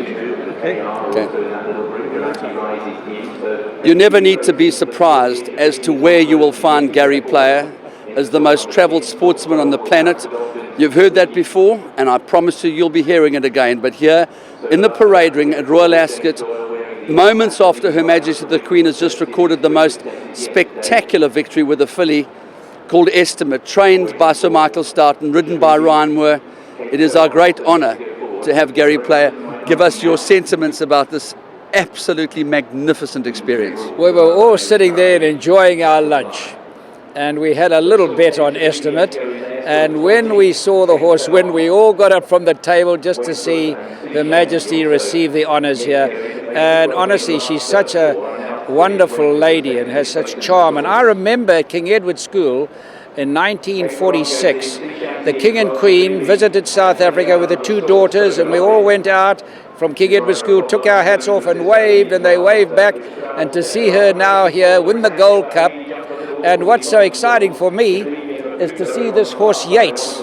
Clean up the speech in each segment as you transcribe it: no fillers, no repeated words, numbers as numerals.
Okay. You never need to be surprised as to where you will find Gary Player as the most travelled sportsman on the planet. You've heard that before, and I promise you, you'll be hearing it again. But here, in the parade ring at Royal Ascot, moments after Her Majesty the Queen has just recorded the most spectacular victory with a filly called Estimate, trained by Sir Michael Stoughton, ridden by Ryan Moore. It is our great honour to have Gary Player. Give us your sentiments about this absolutely magnificent experience. We were all sitting there and enjoying our lunch, and we had a little bet on Estimate, and when we saw the horse win, we all got up from the table just to see Her Majesty receive the honours here. And honestly, she's such a wonderful lady and has such charm. And I remember at King Edward School in 1946, the King and Queen visited South Africa with the two daughters, and we all went out from King Edward School, took our hats off and waved, and they waved back. And to see her now here win the Gold Cup, and what's so exciting for me is to see this horse Yates,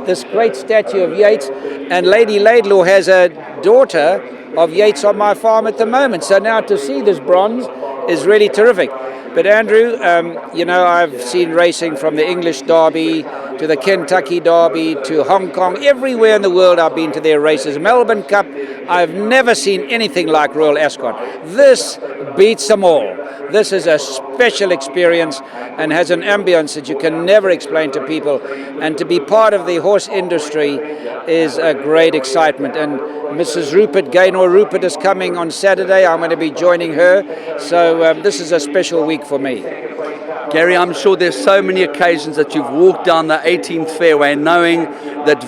this great statue of Yates, and Lady Laidlaw has a daughter of Yates on my farm at the moment. So now to see this bronze is really terrific. But Andrew, you know, I've seen racing from the English Derby to the Kentucky Derby to Hong Kong. Everywhere in the world I've been to their races. Melbourne Cup, I've never seen anything like Royal Ascot. This beats them all. This is a special experience and has an ambience that you can never explain to people. And to be part of the horse industry is a great excitement. And Mrs. Rupert, Gaynor Rupert, is coming on Saturday. I'm going to be joining her. So this is a special week for me. Gary, I'm sure there's so many occasions that you've walked down the 18th fairway knowing that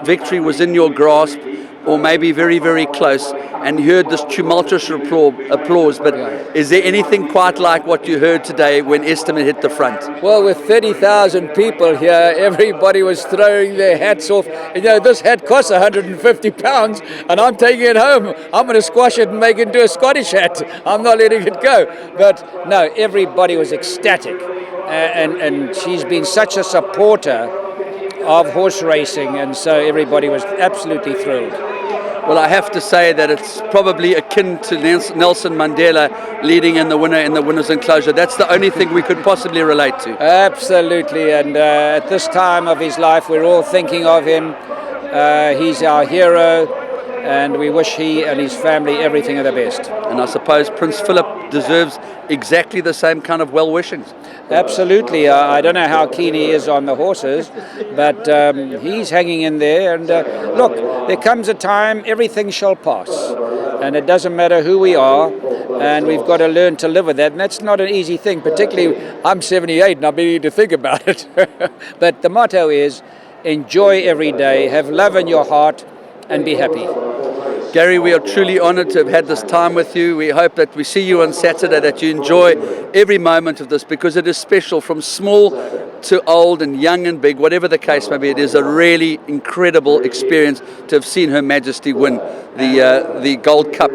victory was in your grasp, or maybe very, very close, and you heard this tumultuous applause. But is there anything quite like what you heard today when Estimate hit the front? Well, with 30,000 people here, everybody was throwing their hats off. And, you know, this hat costs £150, and I'm taking it home. I'm going to squash it and make it into a Scottish hat. I'm not letting it go. But no, everybody was ecstatic, and she's been such a supporter of horse racing, and so everybody was absolutely thrilled. Well, I have to say that it's probably akin to Nelson Mandela leading in the winner's enclosure. That's the only thing we could possibly relate to. Absolutely, and at this time of his life, we're all thinking of him. He's our hero, and we wish he and his family everything of the best. And I suppose Prince Philip deserves exactly the same kind of well-wishings. Absolutely. I don't know how keen he is on the horses, but he's hanging in there. And look, there comes a time everything shall pass, and it doesn't matter who we are, and we've got to learn to live with that. And that's not an easy thing, particularly I'm 78 and I'm beginning to think about it. But the motto is, enjoy every day, have love in your heart, and be happy. Gary, we are truly honoured to have had this time with you. We hope that we see you on Saturday, that you enjoy every moment of this, because it is special, from small to old and young and big, whatever the case may be. It is a really incredible experience to have seen Her Majesty win the Gold Cup,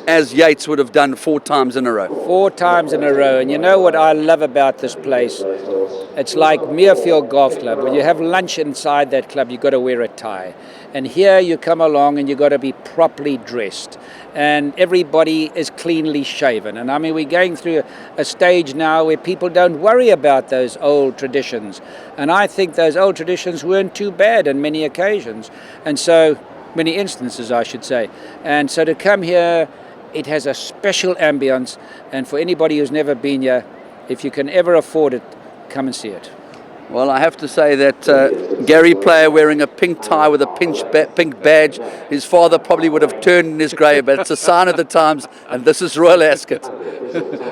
as Yates would have done 4 times in a row. 4 times in a row. And you know what I love about this place? It's like Muirfield Golf Club. When you have lunch inside that club, you've got to wear a tie. And here you come along and you've got to be properly dressed. And everybody is cleanly shaven. And I mean, we're going through a stage now where people don't worry about those old traditions. And I think those old traditions weren't too bad on many occasions. And so, many instances, I should say. And so to come here, it has a special ambience. And for anybody who's never been here, if you can ever afford it, come and see it. Well, I have to say that Gary Player wearing a pink tie with a pink badge, his father probably would have turned in his grave, but it's a sign of the times, and this is Royal Ascot.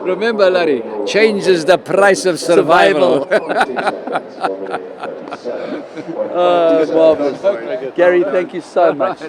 Remember, Larry, change is the price of survival. Marvelous. Gary, thank you so much.